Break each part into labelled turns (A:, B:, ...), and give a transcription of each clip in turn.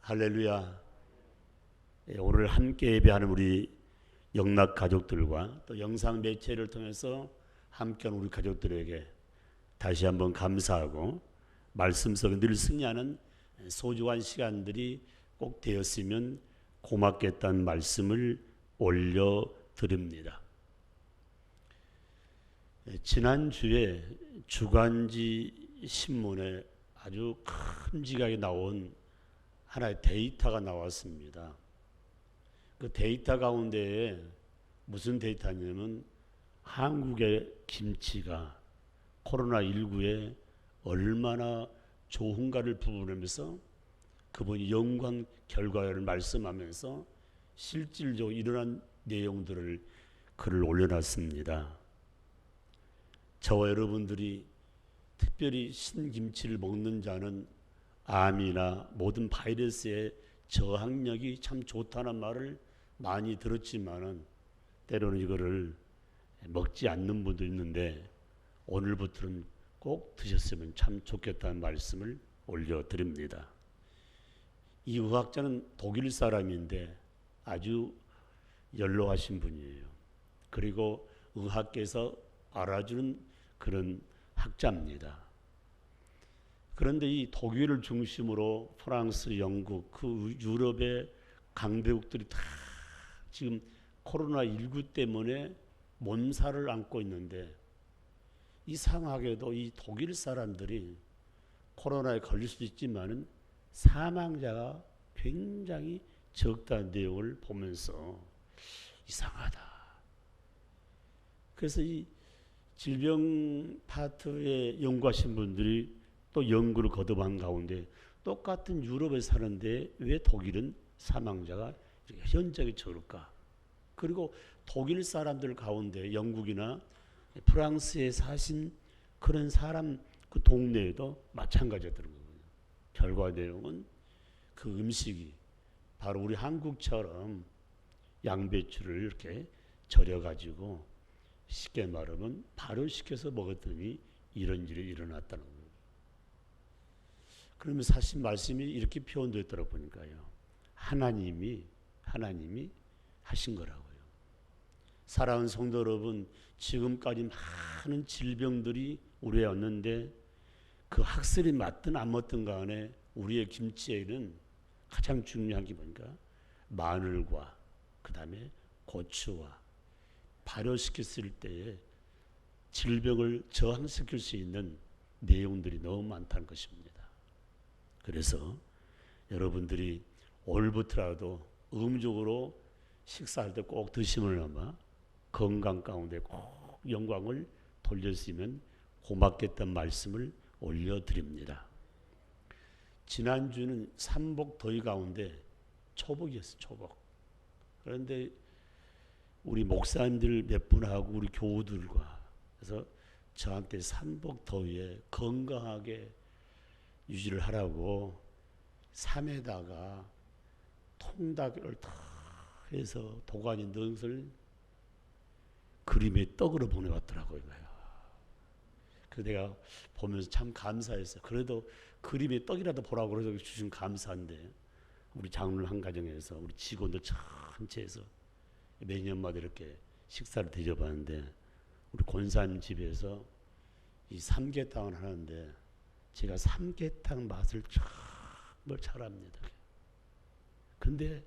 A: 할렐루야. 오늘 함께 예배하는 우리 영락 가족들과 또 영상 매체를 통해서 함께하는 우리 가족들에게 다시 한번 감사하고 말씀 속에 늘 승리하는 소중한 시간들이 꼭 되었으면 고맙겠다는 말씀을 올려드립니다. 지난주에 주간지 신문에 아주 큼직하게 나온 하나의 데이터가 나왔습니다. 그 데이터 가운데에 무슨 데이터냐면 한국의 김치가 코로나19에 얼마나 좋은가를 부르면서 그분이 연구한 결과를 말씀하면서 실질적으로 일어난 내용들을 글을 올려놨습니다. 저와 여러분들이 특별히 신김치를 먹는 자는 암이나 모든 바이러스의 저항력이 참 좋다는 말을 많이 들었지만은 때로는 이거를 먹지 않는 분도 있는데 오늘부터는 꼭 드셨으면 참 좋겠다는 말씀을 올려드립니다. 이 의학자는 독일 사람인데 아주 연로하신 분이에요. 그리고 의학계에서 알아주는 그런 학자입니다. 그런데 이 독일을 중심으로 프랑스, 영국, 그 유럽의 강대국들이 다 지금 코로나19 때문에 몸살을 앓고 있는데 이상하게도 이 독일 사람들이 코로나에 걸릴 수도 있지만은 사망자가 굉장히 적다는 내용을 보면서 이상하다. 그래서 이 질병 파트에 연구하신 분들이 또 연구를 거듭한 가운데 똑같은 유럽에 사는데 왜 독일은 사망자가 현저하게 적을까? 그리고 독일 사람들 가운데 영국이나 프랑스에 사신 그런 사람 그 동네에도 마찬가지였다는 거거든요. 결과 내용은 그 음식이 바로 우리 한국처럼 양배추를 이렇게 절여가지고 쉽게 말하면 발효시켜서 먹었더니 이런 일이 일어났다는 거예요. 그러면 사실 말씀이 이렇게 표현되었더라고 보니까요. 하나님이 하신 거라고요. 사랑하는 성도 여러분, 지금까지 많은 질병들이 우리에 왔는데 그 학설이 맞든 안 맞든 간에 우리의 김치에는 가장 중요한 게 뭔가 마늘과 그 다음에 고추와 발효시켰을 때에 질병을 저항시킬 수 있는 내용들이 너무 많다는 것입니다. 그래서 여러분들이 오늘부터라도 의무적으로 식사할 때 꼭 드시면 아마 건강 가운데 꼭 영광을 돌렸으면 고맙겠다는 말씀을 올려드립니다. 지난주는 삼복 더위 가운데 초복이었어요. 초복. 그런데 우리 목사님들 몇 분하고 우리 교우들과 그래서 저한테 삼복 더위에 건강하게 유지를 하라고 산에다가 통닭을 다 해서 도가니 넣은 것을 그림의 떡으로 보내왔더라고요. 그래서 내가 보면서 참 감사했어요. 그래도 그림의 떡이라도 보라고 그래서 주신 감사인데 우리 장로를 한 가정에서 우리 직원들 전체에서 매년마다 이렇게 식사를 대접하는데 우리 권사님 집에서 이 삼계탕을 하는데 제가 삼계탕 맛을 정말 잘 압니다. 근데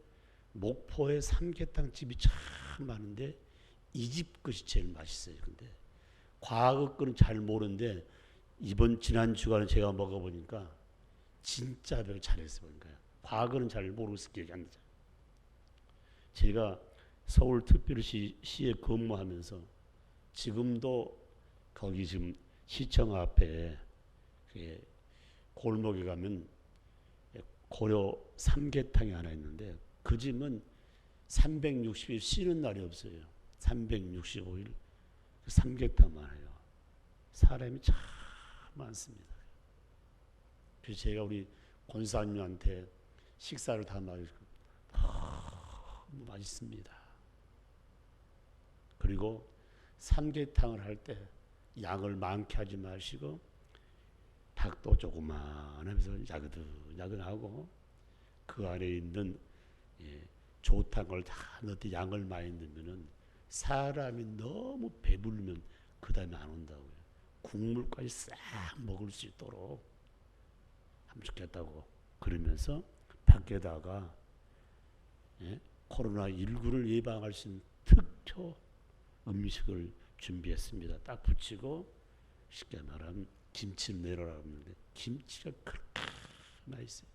A: 목포에 삼계탕 집이 참 많은데 이 집 것이 제일 맛있어요. 근데 과거 거는 잘 모르는데 이번 지난 주간에 제가 먹어보니까 진짜 별 잘했어요. 그러니까 과거는 잘 모르겠어 기억이 안 나죠. 제가 서울특별시에 근무하면서 지금도 거기 지금 시청 앞에 골목에 가면 고려 삼계탕이 하나 있는데 그 집은 360일 쉬는 날이 없어요. 365일 삼계탕만 해요. 사람이 참 많습니다. 그래서 제가 우리 권사님한테 식사를 다 마시고 너무 맛있습니다. 그리고 삼계탕을 할 때 양을 많게 하지 마시고 닭도 조그만 하면서 야그득야그득하고 그 안에 있는 좋다는 걸 다 넣되 양을 많이 넣으면은 사람이 너무 배부르면 그 다음에 안 온다고요. 국물까지 싹 먹을 수 있도록 하면 좋겠다고 그러면서 밖에다가 코로나19를 예방할 수 있는 특효 음식을 준비했습니다. 딱 붙이고 쉽게 말하면 김치를 내려라고 하는데 김치가 그렇게 맛있어요.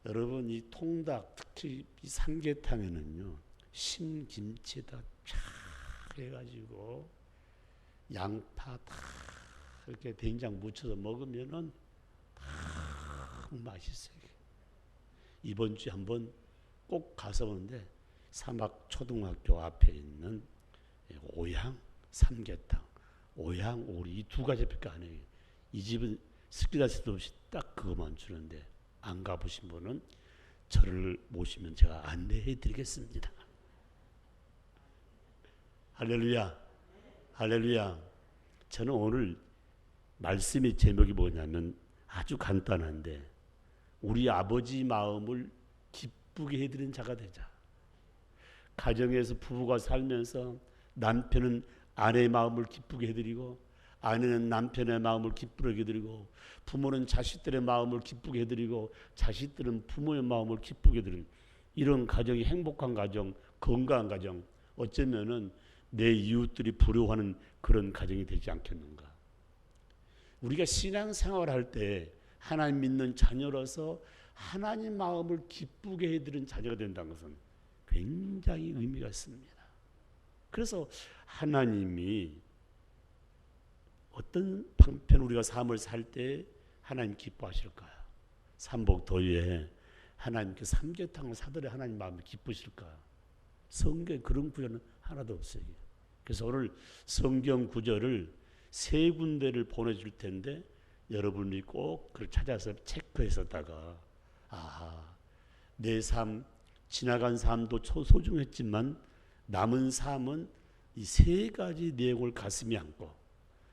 A: 여러분 이 통닭 특히 이 삼계탕에는요 신김치에다 쫙 해가지고 양파 다 이렇게 된장 묻혀서 먹으면은 다 맛있어요. 이번 주에 한번 꼭 가서 오는데 사막초등학교 앞에 있는 오양 삼계탕, 오양 오리 이 두 가지밖에 안 해요. 이 집은 스키다시도 없이 딱 그것만 주는데 안 가보신 분은 저를 모시면 제가 안내해 드리겠습니다. 할렐루야, 할렐루야. 저는 오늘 말씀의 제목이 뭐냐면 아주 간단한데 우리 아버지 마음을 기쁘게 해드리는 자가 되자. 가정에서 부부가 살면서 남편은 아내의 마음을 기쁘게 해드리고 아내는 남편의 마음을 기쁘게 해드리고 부모는 자식들의 마음을 기쁘게 해드리고 자식들은 부모의 마음을 기쁘게 해드리는 이런 가정이 행복한 가정, 건강한 가정, 어쩌면은 내 이웃들이 부러워하는 그런 가정이 되지 않겠는가. 우리가 신앙생활할 때 하나님 믿는 자녀로서 하나님 마음을 기쁘게 해드리는 자녀가 된다는 것은 굉장히 의미가 있습니다. 그래서 하나님이 어떤 방편 우리가 삶을 살 때 하나님 기뻐하실까요? 삼복도에 하나님께 삼계탕을 사들여 하나님 마음이 기쁘실까요? 성경에 그런 구절은 하나도 없어요. 그래서 오늘 성경 구절을 세 군데를 보내줄 텐데 여러분이 꼭 그걸 찾아서 체크했었다가 내 삶 지나간 삶도 소중했지만 남은 삶은 이 세 가지 내용을 가슴에 안고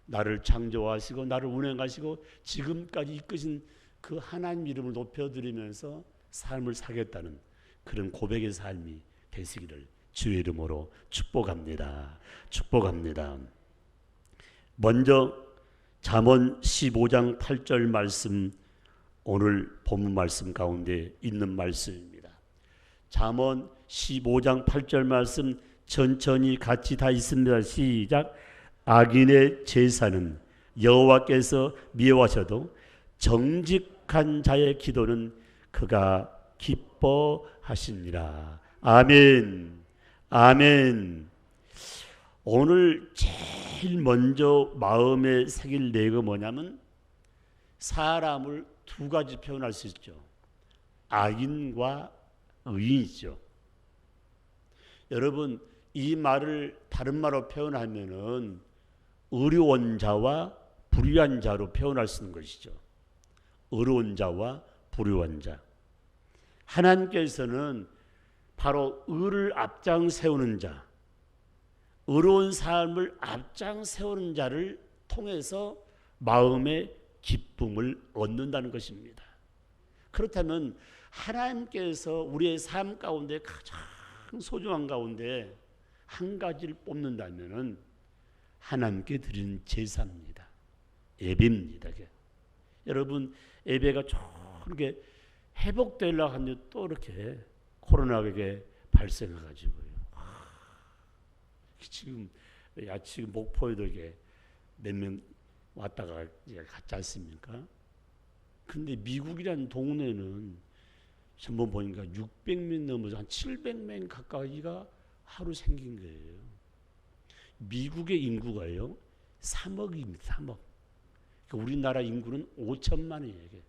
A: 나를 창조하시고 나를 운행하시고 지금까지 이끄신 그 하나님 이름을 높여드리면서 삶을 사겠다는 그런 고백의 삶이 되시기를 주의 이름으로 축복합니다. 축복합니다. 먼저 잠언 15장 8절 말씀, 오늘 본문 말씀 가운데 있는 말씀입니다. 잠언 15장 8절 말씀 천천히 같이 다 있습니다. 시작. 악인의 제사는 여호와께서 미워하셔도 정직한 자의 기도는 그가 기뻐하시니라. 아멘. 아멘. 오늘 제일 먼저 마음에 새길 내용이 뭐냐면 사람을 두 가지 표현할 수 있죠. 악인과 의인이죠. 여러분 이 말을 다른 말로 표현하면은 의로운 자와 불의한 자로 표현할 수 있는 것이죠. 의로운 자와 불의한 자. 하나님께서는 바로 의를 앞장 세우는 자, 의로운 삶을 앞장 세우는 자를 통해서 마음의 기쁨을 얻는다는 것입니다. 그렇다면 하나님께서 우리의 삶 가운데 가장 소중한 가운데 한 가지를 뽑는다면은 하나님께 드리는 제사입니다. 예배입니다. 여러분 예배가 저렇게 회복되려고 하는데 또 이렇게 코로나가 발생해가지고요. 지금 목포에도 몇 명 왔다가 갔지 않습니까? 근데 미국이라는 동네는 한번 보니까 600명 넘어서 한 700명 가까이가 하루 생긴 거예요. 미국의 인구가요 3억입니다. 3억. 그러니까 우리나라 인구는 5천만이에요.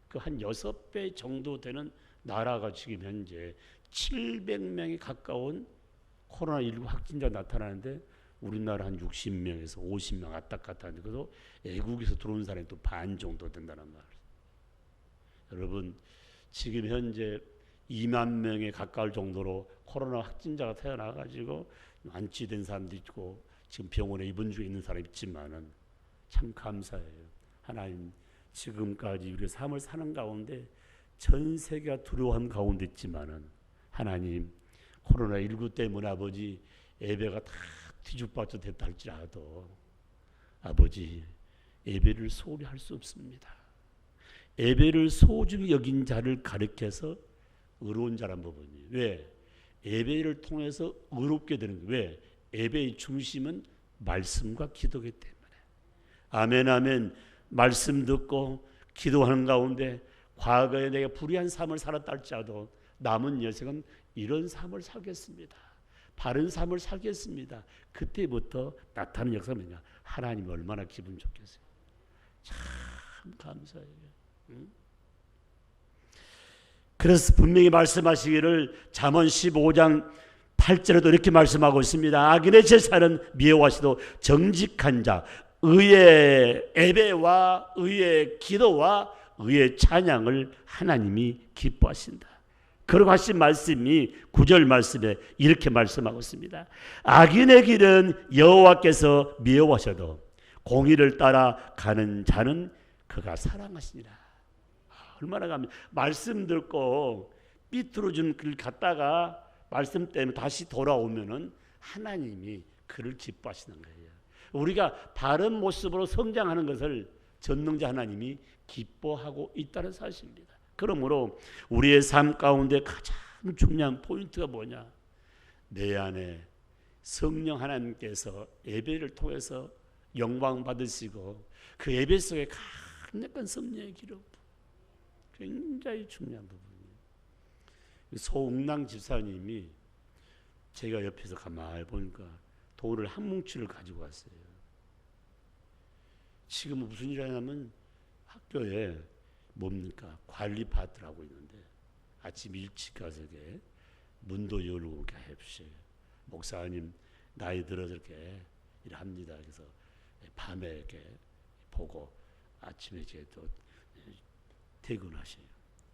A: 그 한 6배 정도 되는 나라가 지금 현재 700명에 가까운 코로나19 확진자 나타나는데 우리나라 한 60명에서 50명 왔다 갔다 하는데 그래도 외국에서 들어온 사람이 또 반 정도 된다는 말이에요. 여러분 지금 현재 2만 명에 가까울 정도로 코로나 확진자가 태어나가지고 완치된 사람도 있고 지금 병원에 입원 중에 있는 사람이 있지만은 참 감사해요. 하나님 지금까지 우리가 삶을 사는 가운데 전 세계가 두려워한 가운데 있지만은 하나님 코로나19 때문에 아버지 예배가 다 뒤죽박죽 됐다 할지라도 아버지 예배를 소홀히 할 수 없습니다. 예배를 소중히 여긴 자를 가리켜서 의로운 자란 부분이에요. 왜? 예배를 통해서 의롭게 되는 거예요. 왜? 예배의 중심은 말씀과 기도이기 때문에. 아멘 아멘. 말씀 듣고 기도하는 가운데 과거에 내가 불의한 삶을 살았다 할지라도 남은 여생은 이런 삶을 살겠습니다. 바른 삶을 살겠습니다. 그때부터 나타나는 역사가 뭐냐? 하나님 얼마나 기분 좋겠어요. 참 감사해요. 응? 그래서 분명히 말씀하시기를 잠언 15장 8절에도 이렇게 말씀하고 있습니다. 악인의 제사는 미워하시도 정직한 자 의의 예배와 의의 기도와 의의 찬양을 하나님이 기뻐하신다. 그러고 하신 말씀이 9절 말씀에 이렇게 말씀하고 있습니다. 악인의 길은 여호와께서 미워하셔도 공의를 따라 가는 자는 그가 사랑하시니라. 얼마나 감사해요. 말씀 듣고 삐뚤어진 길 갔다가 말씀 때문에 다시 돌아오면은 하나님이 그를 기뻐하시는 거예요. 우리가 바른 모습으로 성장하는 것을 전능자 하나님이 기뻐하고 있다는 사실입니다. 그러므로 우리의 삶 가운데 가장 중요한 포인트가 뭐냐? 내 안에 성령 하나님께서 예배를 통해서 영광 받으시고 그 예배 속에 강력한 성령의 기름, 굉장히 중요한 부분이에요. 소웅랑 집사님이 제가 옆에서 가만히 보니까 돌을 한 뭉치를 가지고 왔어요. 지금 무슨 일 하냐면 학교에 뭡니까? 관리파트라고 있는데 아침 일찍 가서 이렇게 문도 열고 이렇게 해주세요. 목사님 나이 들어서 이렇게 일합니다. 그래서 밤에 이렇게 보고 아침에 이제 또 퇴근하셔요.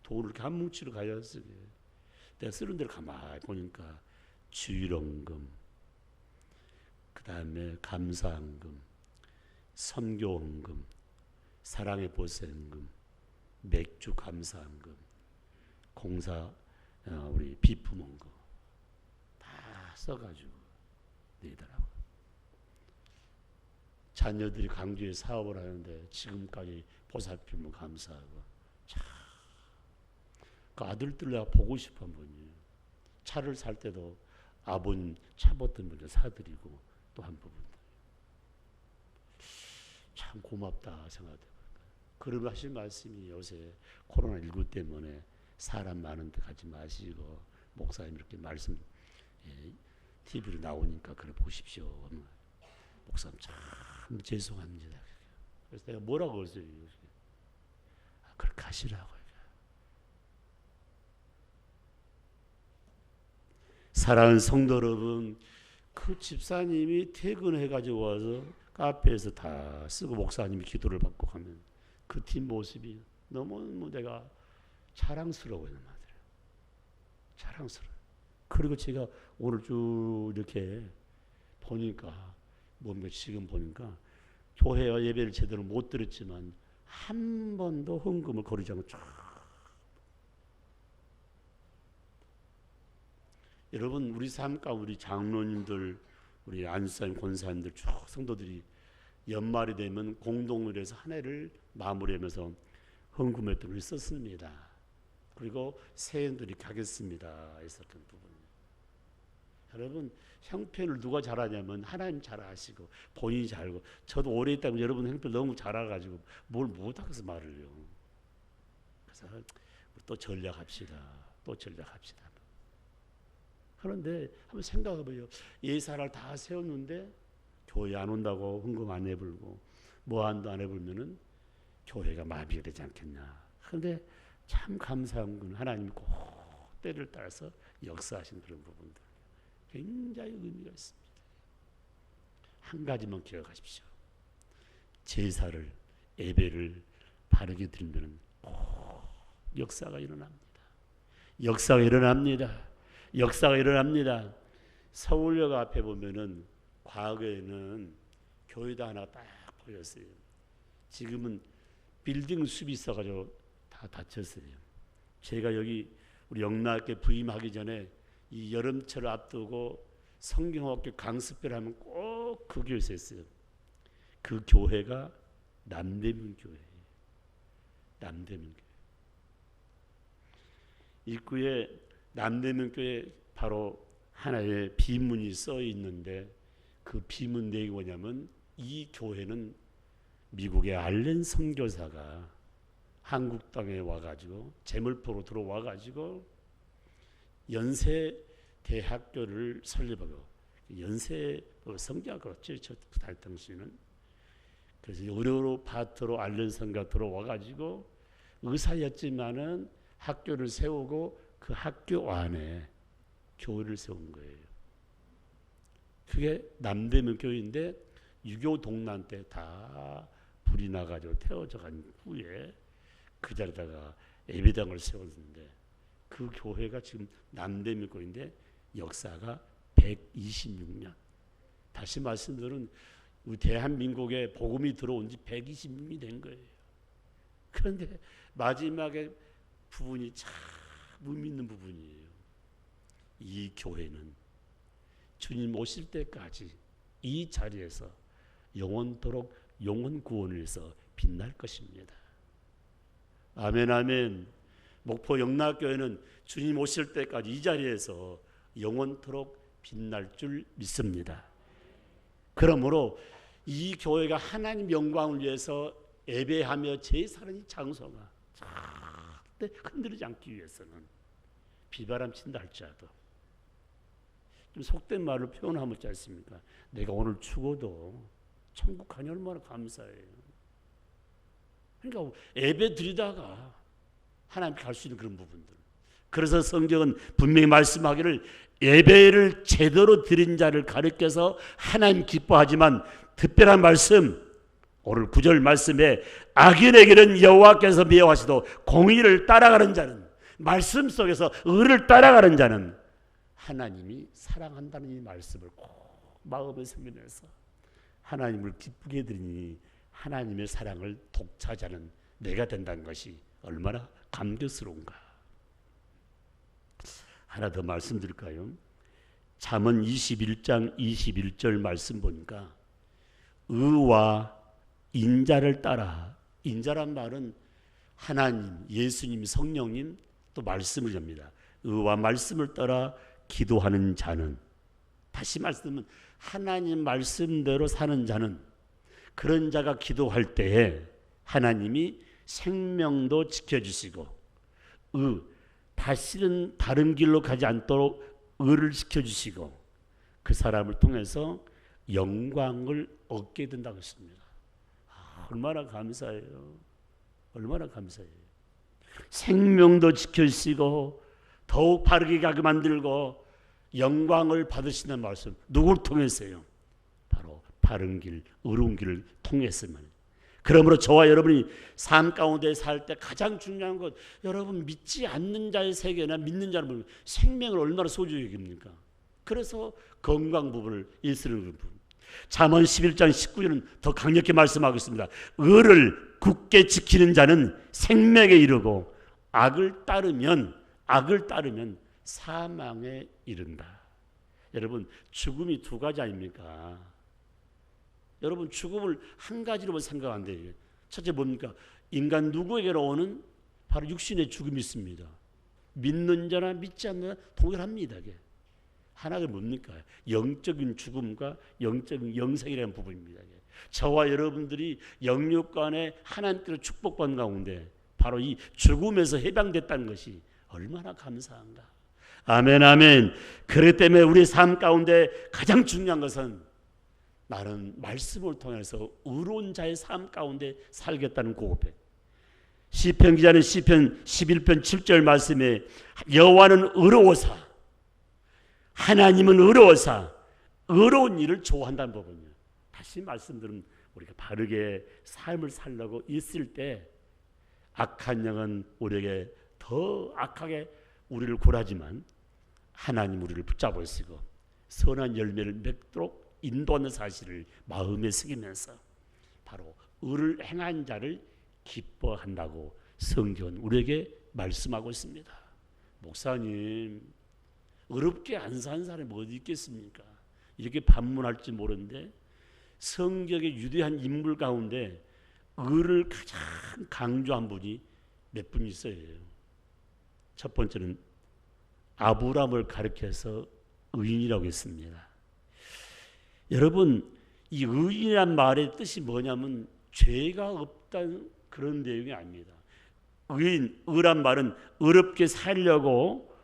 A: 돈을 이렇게 한 뭉치로 가져왔어요. 내가 쓰는 데를 가만히 보니까 주일원금, 그 다음에 감사원금, 선교원금, 사랑의 보세원금, 맥주 감사원금, 공사 우리 비품원금 다 써가지고 내더라고. 자녀들이 강주에 사업을 하는데 지금까지 보살피면 감사하고. 참, 그 아들들 내가 보고 싶은 분이에요. 차를 살 때도 아버님 차 봤던 분들 사드리고 또 한 부분. 참 고맙다 생각해요. 그러면 하신 말씀이 요새 코로나19 때문에 사람 많은 데 가지 마시고 목사님 이렇게 말씀 TV로 나오니까 그래 보십시오. 목사님 참 죄송합니다. 그래서 내가 뭐라고 했어요? 그렇게 하시라고. 사랑하는 성도 여러분, 그 집사님이 퇴근해가지고 와서 카페에서 다 쓰고 목사님이 기도를 받고 가면 그 팀 모습이 너무 내가 자랑스러워요. 자랑스러워요. 그리고 제가 오늘 쭉 이렇게 보니까 뭡니까 지금 보니까 교회와 예배를 제대로 못 드렸지만 한 번도 헌금을 거르지 않고 쫙. 여러분 우리 삶 가운데 우리 장로님들 우리 안수사님 권사님들 쭉 성도들이 연말이 되면 공동을 해서 한 해를 마무리하면서 헌금의 돈을 썼습니다. 그리고 새해들이 가겠습니다. 했었던 부분. 여러분 형편을 누가 잘하냐면 하나님 잘 아시고 본인이 잘 알고 저도 오래 있다면 여러분 형편 너무 잘 알아가지고 뭘 못하겠어 말을요. 그래서 또 전략합시다. 또 전략합시다. 그런데 한번 생각해봐요. 예산을 다 세웠는데 교회 안 온다고 헌금 안 해불고 뭐안도 안 해불면은 교회가 마비가 되지 않겠냐. 그런데 참 감사한 건 하나님이 꼭 때를 따라서 역사하신 그런 부분들 굉장히 의미가 있습니다. 한 가지만 기억하십시오. 제사를 예배를 바르게 드리면 꼭 역사가 일어납니다. 역사가 일어납니다. 역사가 일어납니다. 서울역 앞에 보면은 과거에는 교회도 하나 딱 보였어요. 지금은 빌딩 숲이 있어가지고 다 닫혔어요. 제가 여기 우리 영락교회 부임하기 전에 이 여름철을 앞두고 성경학교 강습회를 하면 꼭 그 교회에서 했어요. 그 교회가 남대문 교회예요. 남대문 교회. 입구에 남대문 교회 바로 하나의 비문이 써 있는데 그 비문 내용이 뭐냐면 이 교회는 미국의 알렌 선교사가 한국 땅에 와가지고 제물포로 들어와가지고 연세 대학교를 설립하고 연세 성경학교였죠. 저 당시는. 그래서 의료로 파트로 알렌 선교가 들어와가지고 의사였지만은 학교를 세우고 그 학교 안에 교회를 세운 거예요. 그게 남대문 교회인데 6.25 동란 때 다 불이 나가지고 태워져 간 후에 그 자리다가 예배당을 세웠는데 그 교회가 지금 남대문 교회인데 역사가 126년. 다시 말씀드리면 우리 대한민국에 복음이 들어온 지 126년이 된 거예요. 그런데 마지막에 부분이 참 의미 있는 부분이에요. 이 교회는 주님 오실 때까지 이 자리에서 영원토록 영원 구원을 위해서 빛날 것입니다. 아멘 아멘. 목포 영락교회는 주님 오실 때까지 이 자리에서 영원토록 빛날 줄 믿습니다. 그러므로 이 교회가 하나님 영광을 위해서 예배하며 제사하는 장소가 절대 흔들리지 않기 위해서는 비바람 친다 할지라도 좀 속된 말로 표현하면 어찌 않습니까? 내가 오늘 죽어도 천국 가니 얼마나 감사해요. 그러니까 예배 드리다가 하나님 갈 수 있는 그런 부분들. 그래서 성경은 분명히 말씀하기를 예배를 제대로 드린 자를 가리켜서 하나님 기뻐하지만 특별한 말씀 오늘 9절 말씀에 악인에게는 여호와께서 미워하시도 공의를 따라가는 자는 말씀 속에서 의를 따라가는 자는 하나님이 사랑한다는 이 말씀을 꼭 마음에 새기면서 하나님을 기쁘게 해드리니 하나님의 사랑을 독차지하는 내가 된다는 것이 얼마나 감격스러운가. 하나 더 말씀드릴까요? 잠언 21장 21절 말씀 보니까 의와 인자를 따라, 인자란 말은 하나님, 예수님, 성령님 또 말씀을 접니다. 의와 말씀을 따라 기도하는 자는, 다시 말씀은 하나님 말씀대로 사는 자는, 그런 자가 기도할 때에 하나님이 생명도 지켜주시고 다시는 다른 길로 가지 않도록 의를 지켜주시고 그 사람을 통해서 영광을 얻게 된다고 했습니다. 얼마나 감사해요. 얼마나 감사해요. 생명도 지켜주시고 더욱 바르게 가게 만들고 영광을 받으시는 말씀. 누구를 통해서요? 바로 바른 길, 의로운 길을 통했으면. 그러므로 저와 여러분이 삶 가운데 살 때 가장 중요한 것, 여러분 믿지 않는 자의 세계나 믿는 자는 생명을 얼마나 소중히 여깁니까? 그래서 건강 부분을 일쓰는 부분. 잠언 11장 19절은 더 강력히 말씀하고 있습니다. 의를 굳게 지키는 자는 생명에 이르고 악을 따르면 사망에 이른다. 여러분 죽음이 두 가지 아닙니까? 여러분 죽음을 한 가지로만 생각 안 돼요. 첫째 뭡니까? 인간 누구에게로 오는 바로 육신의 죽음이 있습니다. 믿는 자나 믿지 않는 자 동일합니다. 이게. 하나가 뭡니까? 영적인 죽음과 영적인 영생이라는 부분입니다. 저와 여러분들이 영육간에 하나님께로 축복받는 가운데 바로 이 죽음에서 해방됐다는 것이 얼마나 감사한가. 아멘 아멘. 그렇기 때문에 우리 삶 가운데 가장 중요한 것은 나는 말씀을 통해서 의로운 자의 삶 가운데 살겠다는 고백. 시편 기자는 시편 11편 7절 말씀에 여호와는 의로우사, 하나님은 의로우사, 의로운 일을 좋아한다는 부분이에요. 다시 말씀드리면 우리가 바르게 삶을 살려고 있을 때 악한 영은 우리에게 더 악하게 우리를 굴하지만 하나님 우리를 붙잡으시고 선한 열매를 맺도록 인도하는 사실을 마음에 새기면서 바로 의를 행한 자를 기뻐한다고 성경은 우리에게 말씀하고 있습니다. 목사님, 어렵게 안 산 사람이 어디 있겠습니까? 이렇게 반문할지 모르는데 성경의 유대한 인물 가운데 의를 가장 강조한 분이 몇 분 있어요. 첫 번째는 아브라함을 가리켜서 의인이라고 했습니다. 여러분, 이 의인이란 말의 뜻이 뭐냐면 죄가 없다는 그런 내용이 아닙니다. 의란 말은 의롭게 살려고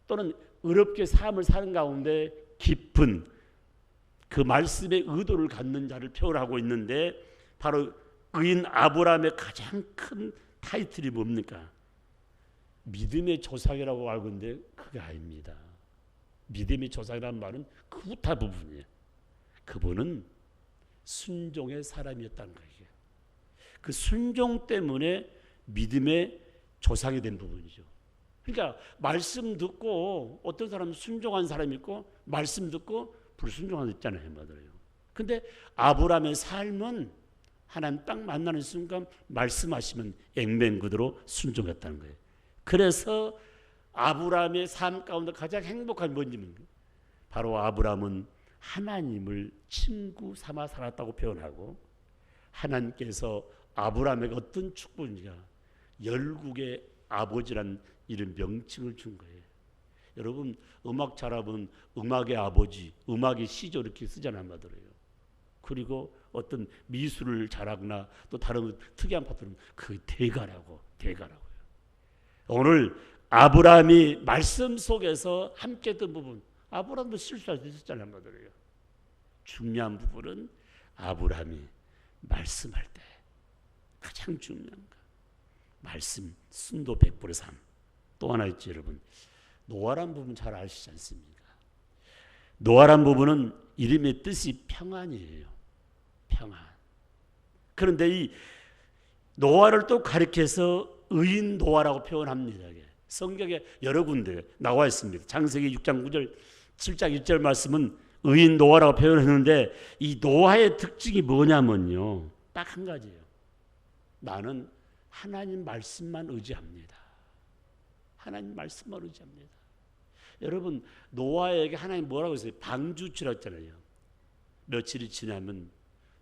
A: 또는 의롭게 삶을 사는 가운데 깊은 그 말씀의 의도를 갖는 자를 표현하고 있는데, 바로 의인 아브라함의 가장 큰 타이틀이 뭡니까? 믿음의 조상이라고 알고 있는데 그게 아닙니다. 믿음의 조상이라는 말은 그 후타 부분이에요. 그분은 순종의 사람이었다는 거예요. 그 순종 때문에 믿음의 조상이 된 부분이죠. 그러니까 말씀 듣고 어떤 사람은 순종한 사람이 있고 말씀 듣고 불순종한 사람이 있잖아요. 맞아요. 근데 아브라함의 삶은 하나님 딱 만나는 순간 말씀하시면 앵맹그대로 순종했다는 거예요. 그래서 아브라함의 삶 가운데 가장 행복한 뭔지는 바로 아브라함은 하나님을 친구 삼아 살았다고 표현하고, 하나님께서 아브라함에게 어떤 축복인가, 열국의 아버지란 이런 명칭을 준 거예요. 여러분, 음악 잘하면 음악의 아버지, 음악의 시조 이렇게 쓰잖아요. 말들어요. 그리고 어떤 미술을 잘하거나 또 다른 특이한 파트는 그 대가라고요. 오늘 아브라함이 말씀 속에서 함께 했던 부분, 아브라함도 실수할 수 있었잖아요. 말들어요. 중요한 부분은 아브라함이 말씀할 때 가장 중요한 거, 말씀 순도 100%의 삶. 또 하나 있죠, 여러분. 노아란 부분 잘 아시지 않습니까? 노아란 부분은 이름의 뜻이 평안이에요. 평안. 그런데 이 노아를 또 가리켜서 의인 노아라고 표현합니다. 성경에 여러 군데 나와 있습니다. 창세기 6장 9절, 7장 1절 말씀은 의인 노아라고 표현했는데, 이 노아의 특징이 뭐냐면요, 딱 한 가지예요. 나는 하나님 말씀만 의지합니다. 하나님 말씀만 의지합니다. 여러분, 노아에게 하나님 뭐라고 했어요? 방주 치라고 했잖아요. 며칠이 지나면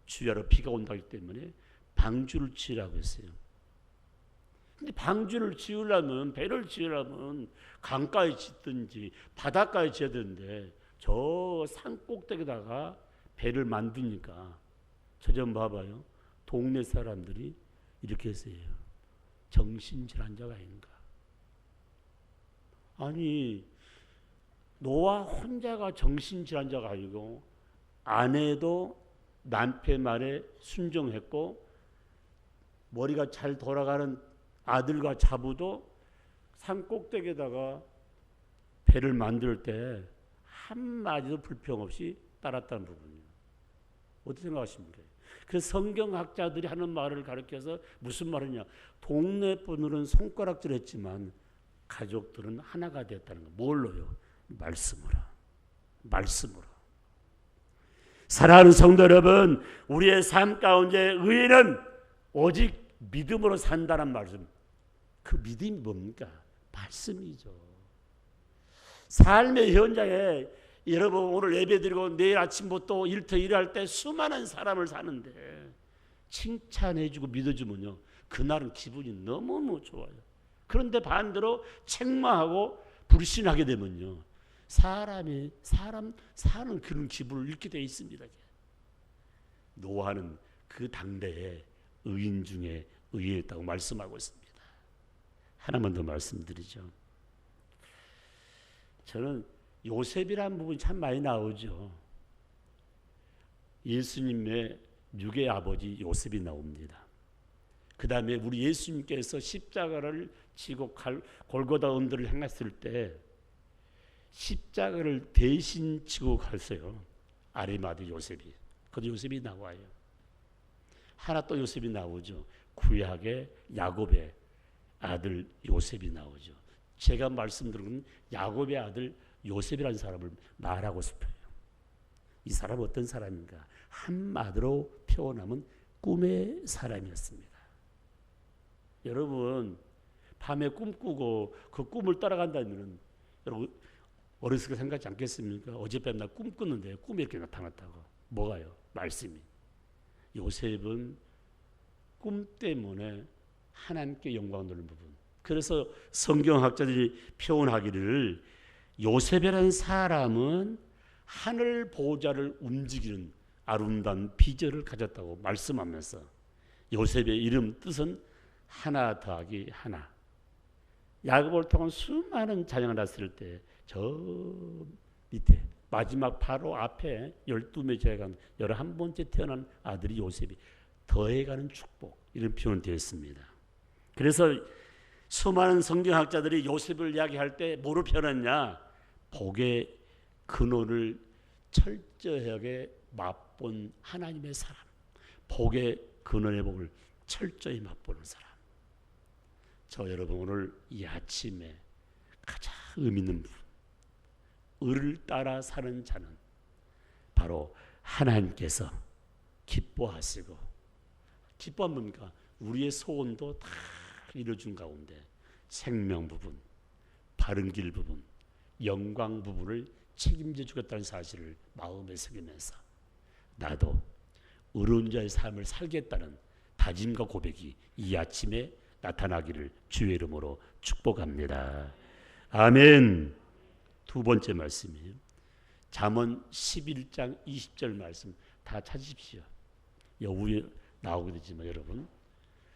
A: 주야로 비가 온다기 때문에 방주를 치라고 했어요. 근데 방주를 지으려면, 배를 지으려면 강가에 짓든지 바닷가에 지어야 되는데 저 산 꼭대기에다가 배를 만드니까, 저 좀 봐봐요. 동네 사람들이 이렇게 했어요. 정신질환자가 아닌가. 아니, 노아 혼자가 정신질환자가 아니고 아내도 남편 말에 순종했고, 머리가 잘 돌아가는 아들과 자부도 산 꼭대기에다가 배를 만들 때 한마디도 불평 없이 따랐다는 부분이에요. 어떻게 생각하십니까? 그래서 성경학자들이 하는 말을 가르쳐서 무슨 말이냐, 동네 분들은 손가락질 했지만 가족들은 하나가 됐다는 거. 뭘로요? 말씀으로. 사랑하는 성도 여러분, 우리의 삶 가운데 의인은 오직 믿음으로 산다는 말씀. 그 믿음이 뭡니까? 말씀이죠. 삶의 현장에 여러분, 오늘 예배드리고 내일 아침부터 일터 일할 때 수많은 사람을 사는데 칭찬해주고 믿어주면요, 그날은 기분이 너무너무 좋아요. 그런데 반대로 책망하고 불신하게 되면요, 사람 사는 그런 기분을 잃게 되어 있습니다. 노아는 그 당대에 의인 중에 의인이었다고 말씀하고 있습니다. 하나만 더 말씀드리죠. 저는 요셉이라는 부분이 참 많이 나오죠. 예수님의 육의 아버지 요셉이 나옵니다. 그 다음에 우리 예수님께서 십자가를 지고 골고다 언덕을 행했을 때 십자가를 대신 지고 갔어요. 아리마대 요셉이. 그 요셉이 나와요. 하나 또 요셉이 나오죠. 구약의 야곱의 아들 요셉이 나오죠. 제가 말씀드린 야곱의 아들 요셉이라는 사람을 말하고 싶어요. 이 사람은 어떤 사람인가? 한마디로 표현하면 꿈의 사람이었습니다. 여러분, 밤에 꿈꾸고 그 꿈을 따라간다면 여러분 어렸을 때 생각하지 않겠습니까? 어젯밤 나 꿈 꿨는데 꿈에 이렇게 나타났다고. 뭐가요? 말씀이. 요셉은 꿈 때문에 하나님께 영광 돌리는 부분. 그래서 성경학자들이 표현하기를 요셉이라는 사람은 하늘 보좌를 움직이는 아름다운 비전을 가졌다고 말씀하면서 요셉의 이름 뜻은 하나 더하기 하나. 야곱을 통한 수많은 자녀가 났을 때 저 밑에 마지막 바로 앞에 12매 제간 11번째 태어난 아들이 요셉이 더해가는 축복 이런 표현이 되어 있습니다. 그래서 수많은 성경학자들이 요셉을 이야기할 때 뭐로 표현했냐? 복의 근원을 철저하게 맛본 하나님의 사람, 복의 근원의 복을 철저히 맛보는 사람. 저 여러분 오늘 이 아침에 가장 의미 있는 부분, 의를 따라 사는 자는 바로 하나님께서 기뻐하시고, 기뻐한 뭡니까? 우리의 소원도 다 이루어준 가운데 생명 부분, 바른 길 부분, 영광 부분을 책임져 주겠다는 사실을 마음에 새기면서 나도 의로운 자의 삶을 살겠다는 다짐과 고백이 이 아침에 나타나기를 주의 이름으로 축복합니다. 아멘. 두 번째 말씀이에요. 잠언 11장 20절 말씀 다 찾으십시오. 여기에 나오게 되지만 여러분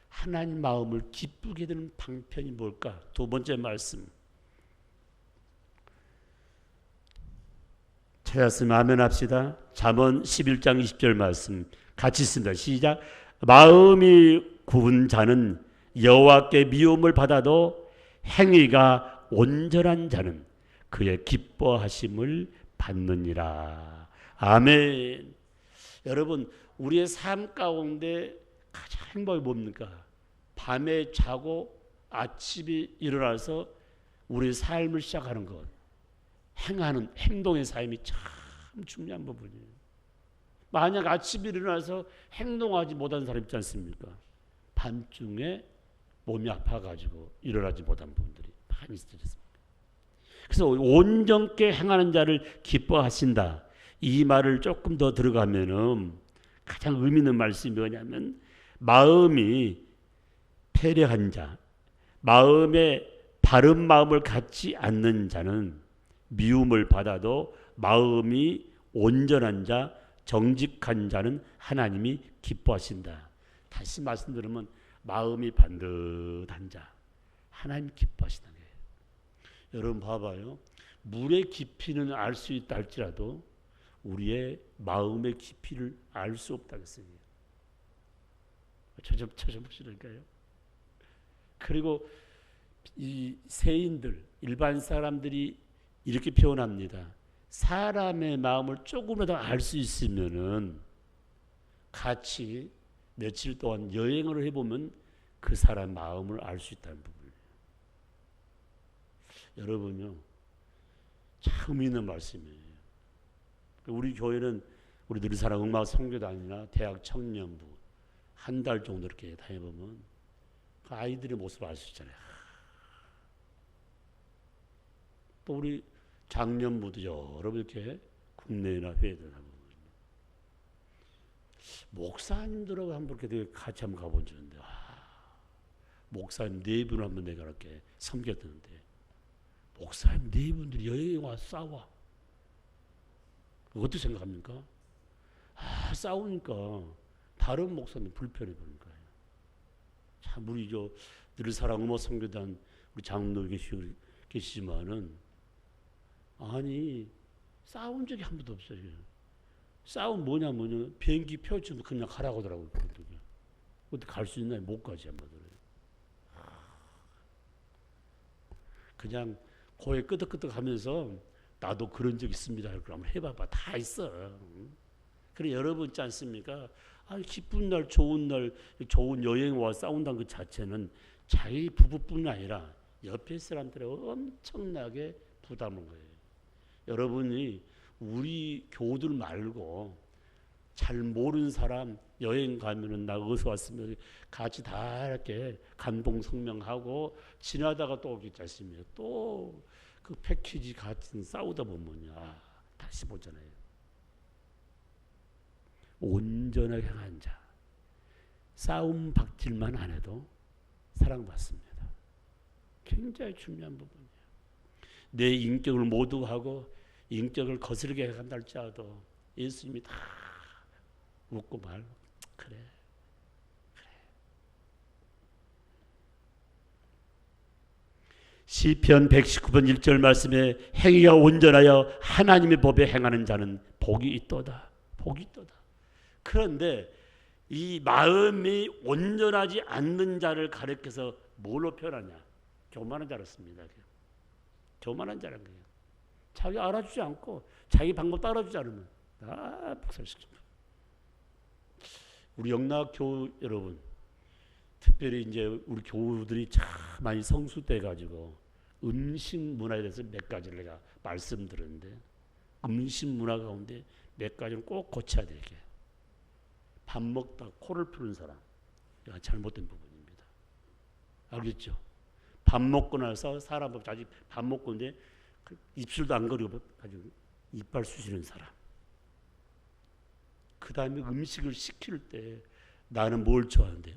A: 하나님 마음을 기쁘게 되는 방편이 뭘까? 두 번째 말씀 찾았으면 아멘 합시다. 잠언 11장 20절 말씀 같이 읽습니다. 시작. 마음이 굽은 자는 여호와께 미움을 받아도 행위가 온전한 자는 그의 기뻐하심을 받느니라. 아멘. 여러분 우리의 삶 가운데 가장 행복이 뭡니까? 밤에 자고 아침에 일어나서 우리의 삶을 시작하는 것, 행하는 행동의 삶이 참 중요한 부분이에요. 만약 아침에 일어나서 행동하지 못한 사람 있지 않습니까? 밤중에 몸이 아파가지고 일어나지 못한 분들이 많이 있습니다. 그래서 온전케 행하는 자를 기뻐하신다. 이 말을 조금 더 들어가면은 가장 의미 있는 말씀이 뭐냐면 마음이 패려한 자, 마음에 바른 마음을 갖지 않는 자는 미움을 받아도 마음이 온전한 자, 정직한 자는 하나님이 기뻐하신다. 다시 말씀드리면 마음이 반듯한 자, 하나님 기뻐하신다. 여러분 봐봐요. 물의 깊이는 알 수 있다 할지라도 우리의 마음의 깊이를 알 수 없다 그랬어요. 찾아보시라니까요. 그리고 이 세인들, 일반 사람들이 이렇게 표현합니다. 사람의 마음을 조금이라도 알 수 있으면은 같이 며칠 동안 여행을 해보면 그 사람 마음을 알 수 있다는 부분이에요. 여러분요, 참 의미 있는 말씀이에요. 우리 교회는 우리 누리사랑 음악 선교단이나 대학 청년부 한 달 정도 이렇게 다녀보면 그 아이들의 모습을 알 수 있잖아요. 또 우리 장년부도 여러분 이렇게 국내나 회의들 하고 목사님들하고 한번 이렇게 같이 한번 가본 적 있는데 목사님 네 분을 한번 내가 이렇게 섬겼는데 목사님 네 분들이 여행에 와서 싸워. 어떻게 생각합니까? 싸우니까 다른 목사님 불편해 보는 거예요. 참 우리 늘 사랑 음악 선교단 우리 장로 계시지만은 아니 싸운 적이 한 번도 없어요. 싸움 뭐냐 비행기 표 주면 그냥 가라고 하더라고요. 어떻게 갈 수 있나요? 못 가지 한번. 그냥 고에 끄덕끄덕 하면서 나도 그런 적 있습니다. 그럼 해봐봐. 다 있어. 그래 여러분 있지 않습니까? 기쁜 날, 좋은 여행 와 싸운다는 것 자체는 자기 부부뿐 아니라 옆에 사람들의 엄청나게 부담한 거예요. 여러분이 우리 교우들 말고 잘 모르는 사람 여행 가면은 나 어디서 왔으면 같이 다 이렇게 감동 성명하고 지나다가 또 오겠지 않습니까? 또 그 패키지 같은 싸우다 보면요 다시 보잖아요. 온전하게 향한 자, 싸움 박질만 안 해도 사랑받습니다. 굉장히 중요한 부분이에요. 내 인격을 모두하고 인격을 거스르게 간다 할지라도 예수님이 다 웃고 말고 그래. 시편 119편 1절 말씀에 행위가 온전하여 하나님의 법에 행하는 자는 복이 있도다. 복이 있도다. 그런데 이 마음이 온전하지 않는 자를 가리켜서 뭘로 표현하냐? 교만한 자로 씁니다. 교만한 자란 거예요. 자기 알아주지 않고 자기 방법 따라주지 않으면 다 박살시킵니다. 우리 영락교우 여러분, 특별히 이제 우리 교우들이 참 많이 성숙돼 가지고 음식 문화에 대해서 몇 가지를 내가 말씀드렸는데, 음식 문화 가운데 몇 가지는 꼭 고쳐야 되게. 밥 먹다 코를 푸는 사람, 이거 잘못된 부분입니다. 알겠죠? 밥 먹고 나서 사람 자기 밥 먹고 있는데 입술도 안 거리고 가지고 이빨 쑤시는 사람. 그 다음에 음식을 시킬 때 나는 뭘 좋아하는데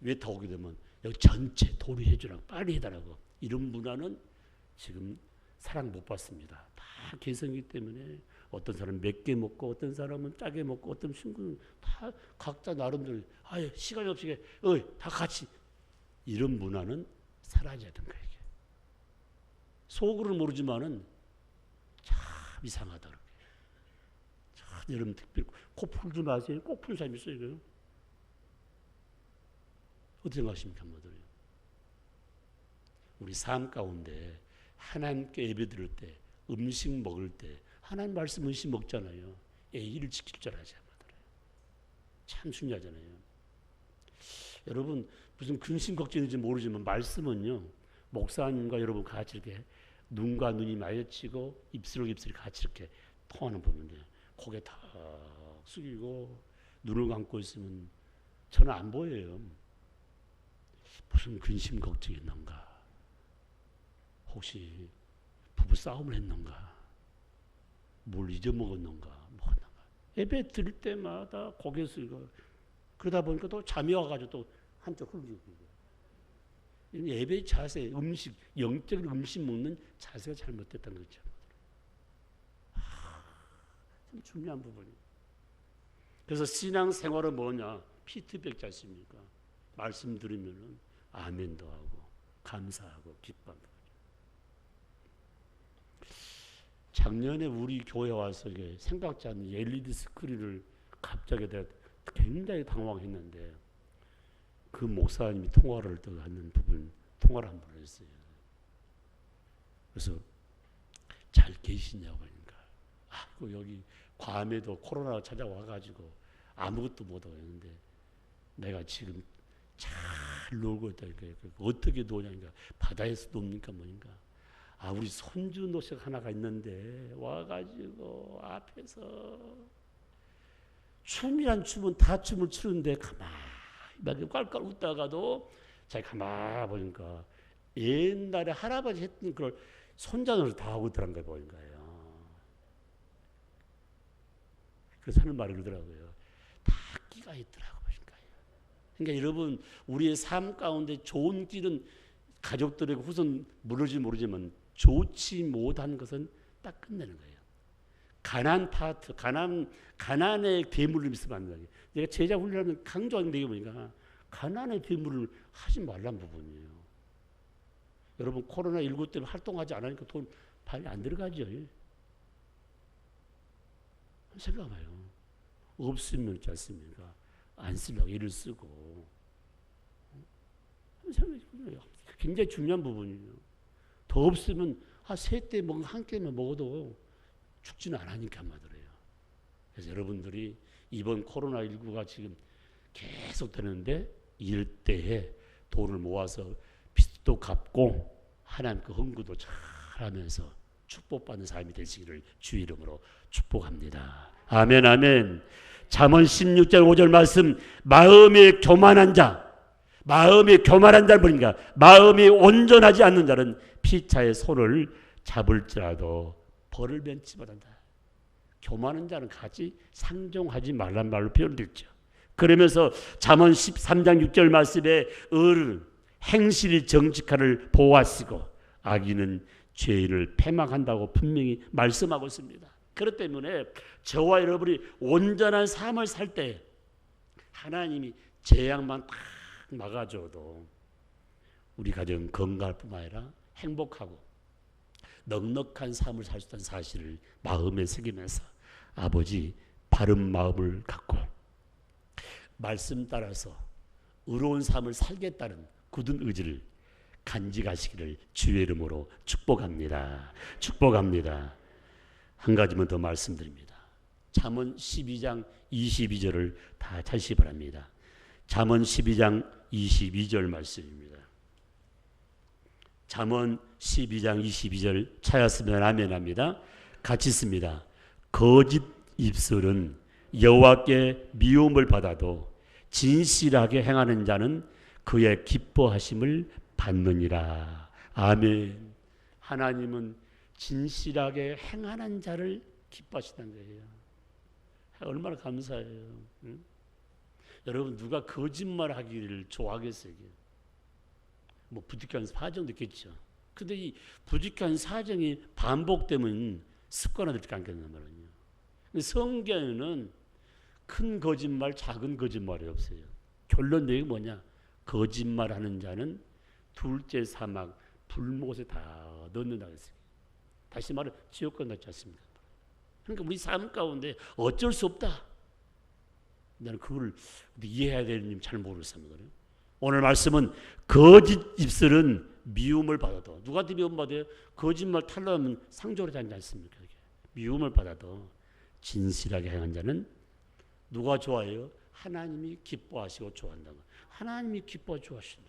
A: 왜 더 오게 되면 여기 전체 도리 해주라고 빨리 해달라고, 이런 문화는 지금 사랑 못 받습니다. 다 개성이기 때문에 어떤 사람은 맵게 먹고 어떤 사람은 짜게 먹고 어떤 친구는 다 각자 나름대로 아예 시간이 없이 다 같이, 이런 문화는 사라져야 된다. 이게 속으로는 모르지만은 참 이상하다. 참 여러분 특별히 코 풀지 마세요. 꼭 푸는 사람이 있어요. 이거. 어떻게 생각하십니까, 모두요? 우리 삶 가운데 하나님께 예배드릴 때, 음식 먹을 때 하나님 말씀 음식 먹잖아요. 예의를 지킬 줄 알아야 참 중요하잖아요. 여러분 무슨 근심 걱정인지 모르지만 말씀은요, 목사님과 여러분 같이 이렇게 눈과 눈이 마주치고 입술과 입술이 같이 이렇게 통하는 법인데, 고개 다 숙이고 눈을 감고 있으면 저는 안 보여요. 무슨 근심 걱정이 있는가? 혹시 부부 싸움을 했는가? 뭘 잊어먹었는가? 뭐 했는가? 예배 드릴 때마다 고개 숙이고, 그러다 보니까 또 잠이 와가지고 또 한쪽 흘리고. 예배 자세, 음식, 영적인 음식 먹는 자세가 잘못됐다는 거죠. 참 중요한 부분이에요. 그래서 신앙생활은 뭐냐? 피드백 자십니까? 말씀 들으면은 아멘도 하고 감사하고 기뻐한다. 작년에 우리 교회 와서 생각지 않는 LED 스크린을 갑자기 내가 굉장히 당황했는데, 그 목사님이 통화를 또 하는 부분, 통화를 한 번 했어요. 그래서 잘 계시냐고 하니까, 여기 괌에도 코로나가 찾아와가지고 아무것도 못하고 있는데 내가 지금 잘 놀고 있다. 어떻게 노냐니까, 바다에서 놉니까 뭐니까, 우리 손주 노식 하나가 있는데 와가지고 앞에서 춤이란 춤은 다 춤을 추는데 가만히 깔깔 웃다가도 자기 가만히 보니까 옛날에 할아버지 했던 그걸 손자노릇 다 하고 있더란 거예요. 보인 거예요. 그래서 하는 말이 그러더라고요. 다 끼가 있더라고. 그러니까 여러분, 우리의 삶 가운데 좋은 길은 가족들에게 후손 물을지 모르지만 좋지 못한 것은 딱 끝내는 거예요. 가난 파트, 가난의 괴물을 있으면 안 돼요. 내가 제자 훈련하면 강조하는 게 보니까 가난의 괴물을 하지 말란 부분이에요. 여러분 코로나19 때문에 활동하지 않으니까 돈 많이 안 들어가죠. 생각해봐요. 없으면 있지 않습니까? 안 쓰려고 일을 쓰고. 굉장히 중요한 부분이에요. 더 없으면 세 때 한 끼만 먹어도 죽지는 않으니까 말이에요. 그래서 여러분들이 이번 코로나19가 지금 계속 되는데, 이럴 때에 돈을 모아서 빚도 갚고 하나님 그 헌금도 잘 하면서 축복받는 삶이 되시기를 주 이름으로 축복합니다. 아멘, 아멘. 잠언 16절 5절 말씀, 마음이 교만한 자는 뭐니까? 마음이 온전하지 않는 자는 피차의 손을 잡을지라도 벌을 면치 못한다. 교만한 자는 같이 상종하지 말란 말로 표현됐죠. 그러면서 잠언 13장 6절 말씀에 을은 행실이 정직하를 보호하시고 악인은 죄인을 패망한다고 분명히 말씀하고 있습니다. 그렇기 때문에 저와 여러분이 온전한 삶을 살 때 하나님이 재앙만 딱 막아줘도 우리 가정 건강할 뿐만 아니라 행복하고 넉넉한 삶을 살 수 있다는 사실을 마음에 새기면서 아버지 바른 마음을 갖고 말씀 따라서 의로운 삶을 살겠다는 굳은 의지를 간직하시기를 주의 이름으로 축복합니다. 축복합니다. 한 가지만 더 말씀드립니다. 잠언 12장 22절을 다 찾으시기 바랍니다. 잠언 12장 22절 말씀입니다. 잠언 12장 22절 찾았으면 아멘합니다. 같이 씁니다. 거짓 입술은 여호와께 미움을 받아도 진실하게 행하는 자는 그의 기뻐하심을 받느니라. 아멘. 하나님은 진실하게 행하는 자를 기뻐하시는 거예요. 얼마나 감사해요. 응? 여러분 누가 거짓말하기를 좋아하겠어요? 뭐 부득이한 사정도 있겠죠. 근데 이 부득이한 사정이 반복되면 습관화될지 않겠단 말이에요. 성경에는 큰 거짓말, 작은 거짓말이 없어요. 결론 내용이 뭐냐? 거짓말하는 자는 둘째 사막 불못에 다 넣는다고 했어요. 다시 말해 지옥과 넣지 않습니다. 그러니까 우리 삶 가운데 어쩔 수 없다. 나는 그걸 이해해야 되는지 잘 모르겠습니다. 오늘 말씀은 거짓 입술은 미움을 받아도 누구한테 미움 받아요? 거짓말 탈라면 상조를 하지 않습니까? 미움을 받아도 진실하게 행한 자는 누가 좋아해요? 하나님이 기뻐하시고 좋아한다고. 하나님이 기뻐 좋아하신다.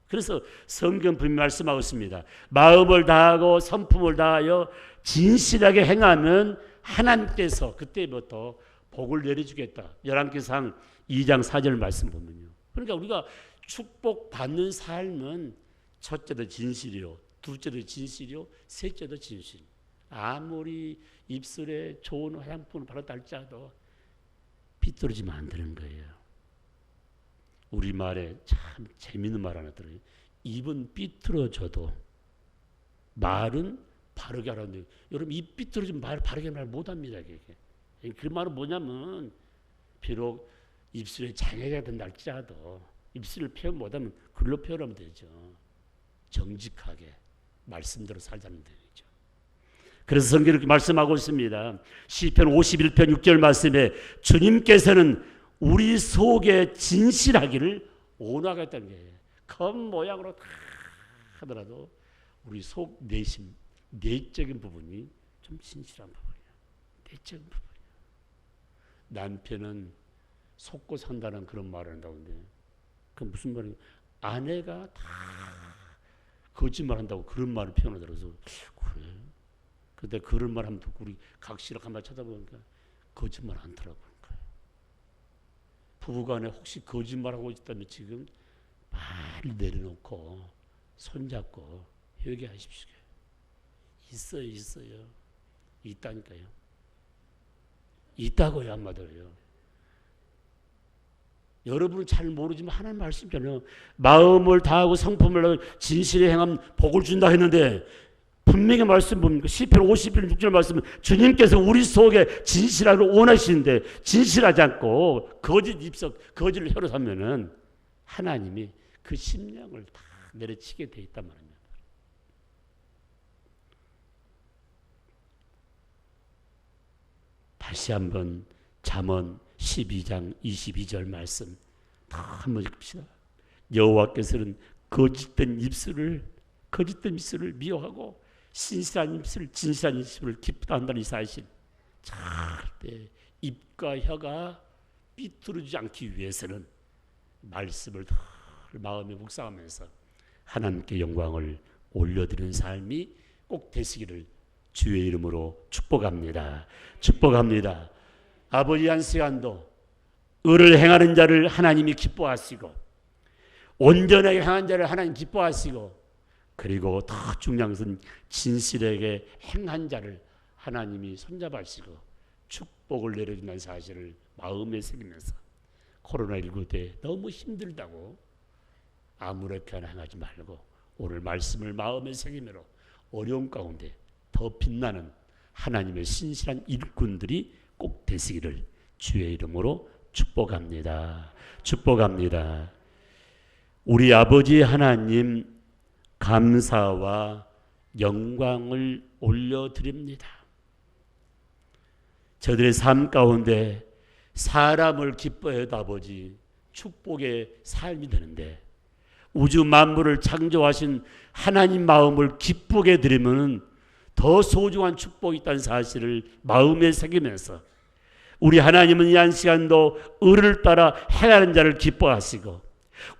A: 그래서 성경 분명히 말씀하고 있습니다. 마음을 다하고 성품을 다하여 진실하게 행하면 하나님께서 그때부터 복을 내려주겠다. 열왕기상 2장 4절 말씀 보면요. 그러니까 우리가 축복받는 삶은 첫째도 진실이요, 둘째도 진실이요, 셋째도 진실. 아무리 입술에 좋은 화장품을 바르다 할지라도 비뚤어지면 안 되는 거예요. 우리말에 참 재미있는 말 하나 들어요. 입은 삐뚤어져도 말은 바르게 하라는데 여러분 입 삐뚤어지면 말 바르게 말 못합니다. 그 말은 뭐냐면 비록 입술에 장애가 된다 할지라도 입술을 표현 못하면 글로 표현하면 되죠. 정직하게 말씀대로 살자는 되죠. 그래서 성경이 이렇게 말씀하고 있습니다. 시편 51편 6절 말씀에 주님께서는 우리 속에 진실하기를 원하겠다는 거예요. 겉모양으로 다 하더라도 우리 속 내심, 내적인 부분이 좀 진실한 부분이에요. 내적인 부분이에요. 남편은 속고 산다는 그런 말을 한다는데 그 무슨 말이에요? 아내가 다 거짓말 한다고 그런 말을 표현하더라고요. 그래. 근데 그런 말 하면 듣고 우리 각시락 한 번 쳐다보니까 거짓말 않더라고요. 부부간에 혹시 거짓말하고 있다면 지금 말을 내려놓고 손잡고 회개하십시오. 있어요. 있다니까요. 있다고요, 한마디로요. 여러분은 잘 모르지만 하나님 말씀이잖아요. 마음을 다하고 성품을 다하고 진실에 행하면 복을 준다 했는데 분명히 말씀 봅니까? 시편 51편 6절 말씀은 주님께서 우리 속에 진실하기를 원하시는데 진실하지 않고 거짓 입석, 거짓을 혀로 삼면은 하나님이 그 심령을 다 내려치게 돼 있단 말입니다. 다시 한번 잠언 12장 22절 말씀 다 한번 읽읍시다. 여호와께서는 거짓된 입술을 미워하고 진실한 입술을 기쁘다 한다는 이 사실. 절대 입과 혀가 삐뚤어지지 않기 위해서는 말씀을 마음에 묵상하면서 하나님께 영광을 올려드리는 삶이 꼭 되시기를 주의 이름으로 축복합니다. 축복합니다. 아버지 한 시간도 의를 행하는 자를 하나님이 기뻐하시고 온전하게 행한 자를 하나님 기뻐하시고 그리고 더 중요한 것은 진실하게 행한 자를 하나님이 손잡아주시고 축복을 내려준다는 사실을 마음에 새기면서 코로나19 때 너무 힘들다고 아무렇게나 행하지 말고 오늘 말씀을 마음에 새기므로 어려운 가운데 더 빛나는 하나님의 신실한 일꾼들이 꼭 되시기를 주의 이름으로 축복합니다. 축복합니다. 우리 아버지 하나님 감사와 영광을 올려드립니다. 저들의 삶 가운데 사람을 기뻐해도 아버지 축복의 삶이 되는데 우주 만물을 창조하신 하나님 마음을 기쁘게 드리면 더 소중한 축복이 있다는 사실을 마음에 새기면서 우리 하나님은 이 한 시간도 의를 따라 행하는 자를 기뻐하시고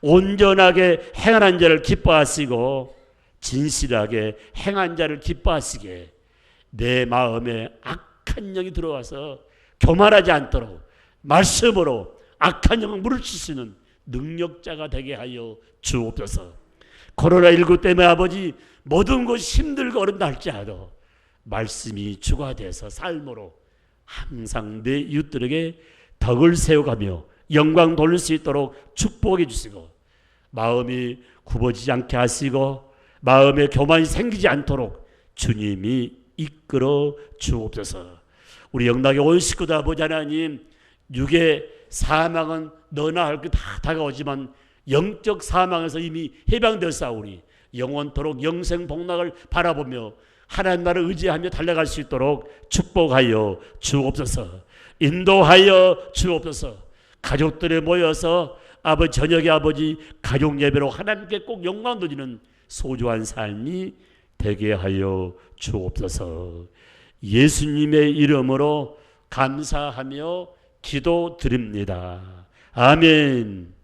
A: 온전하게 행하는 자를 기뻐하시고 진실하게 행한 자를 기뻐하시게 내 마음에 악한 영이 들어와서 교만하지 않도록 말씀으로 악한 영을 물리칠 수 있는 능력자가 되게 하여 주옵소서. 코로나19 때문에 아버지 모든 것이 힘들고 어렵다 할지라도 말씀이 주가 돼서 삶으로 항상 내 이웃들에게 덕을 세워가며 영광 돌릴 수 있도록 축복해 주시고 마음이 굽어지지 않게 하시고 마음에 교만이 생기지 않도록 주님이 이끌어 주옵소서. 우리 영락의 온 식구들 아버지 하나님 육의 사망은 너나 할 것 다 다가오지만 영적 사망에서 이미 해방되었사오니 영원토록 영생 복락을 바라보며 하나님 나라를 의지하며 달려갈 수 있도록 축복하여 주옵소서. 인도하여 주옵소서. 가족들에 모여서 아버지 저녁에 아버지 가족 예배로 하나님께 꼭 영광 돌리는 소중한 삶이 되게 하여 주옵소서. 예수님의 이름으로 감사하며 기도드립니다. 아멘.